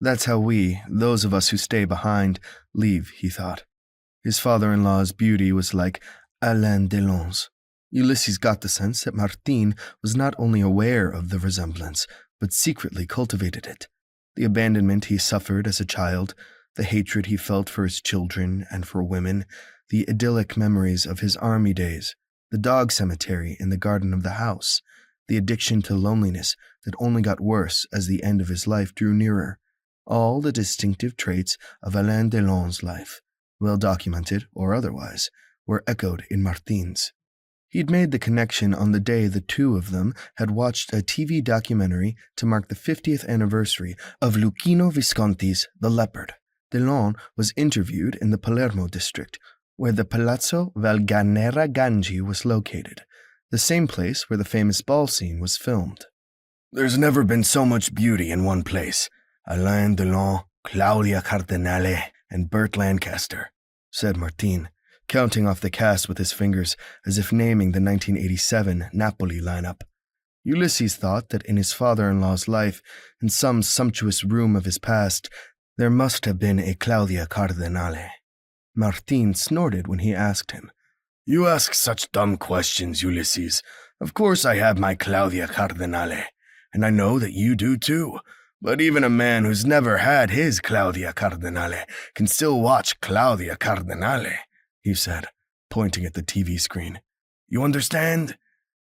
That's how we, those of us who stay behind, leave, he thought. His father-in-law's beauty was like Alain Delon's. Ulysses got the sense that Martin was not only aware of the resemblance, but secretly cultivated it. The abandonment he suffered as a child, the hatred he felt for his children and for women, the idyllic memories of his army days, the dog cemetery in the garden of the house, the addiction to loneliness that only got worse as the end of his life drew nearer, all the distinctive traits of Alain Delon's life, well documented or otherwise, were echoed in Martin's. He'd made the connection on the day the two of them had watched a TV documentary to mark the 50th anniversary of Luchino Visconti's The Leopard. Delon was interviewed in the Palermo district, where the Palazzo Valganera Gangi was located, the same place where the famous ball scene was filmed. "There's never been so much beauty in one place. Alain Delon, Claudia Cardinale, and Burt Lancaster," said Martin, counting off the cast with his fingers as if naming the 1987 Napoli lineup. Ulysses thought that in his father-in-law's life, in some sumptuous room of his past, there must have been a Claudia Cardinale. Martin snorted when he asked him. "You ask such dumb questions, Ulysses. Of course I have my Claudia Cardinale, and I know that you do too. But even a man who's never had his Claudia Cardinale can still watch Claudia Cardinale," he said, pointing at the TV screen. "You understand?"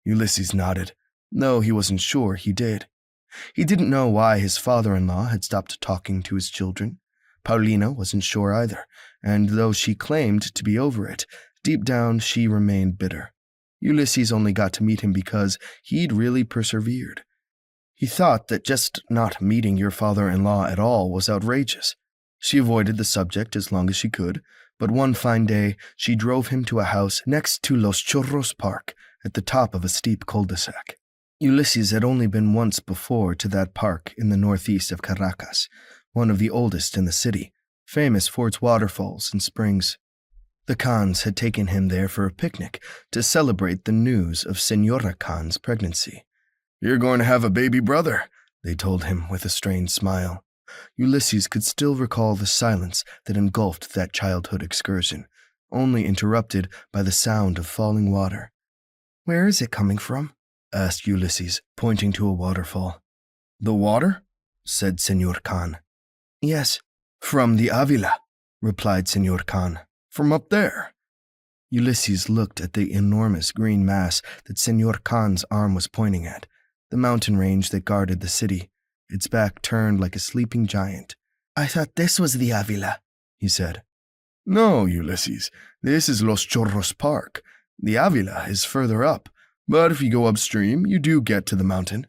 Ulysses nodded. No, he wasn't sure he did. He didn't know why his father-in-law had stopped talking to his children. Paulina wasn't sure either, and though she claimed to be over it, deep down she remained bitter. Ulysses only got to meet him because he'd really persevered. He thought that just not meeting your father-in-law at all was outrageous. She avoided the subject as long as she could, but one fine day she drove him to a house next to Los Churros Park at the top of a steep cul-de-sac. Ulysses had only been once before to that park in the northeast of Caracas, one of the oldest in the city, famous for its waterfalls and springs. The Khans had taken him there for a picnic to celebrate the news of Senora Khan's pregnancy. "You're going to have a baby brother," they told him with a strained smile. Ulysses could still recall the silence that engulfed that childhood excursion, only interrupted by the sound of falling water. "Where is it coming from?" asked Ulysses, pointing to a waterfall. "The water?" said Senor Khan. "Yes." "From the Avila," replied Senor Khan. "From up there." Ulysses looked at the enormous green mass that Senor Khan's arm was pointing at, the mountain range that guarded the city, its back turned like a sleeping giant. "I thought this was the Avila," he said. "No, Ulysses, this is Los Chorros Park. The Avila is further up, but if you go upstream, you do get to the mountain."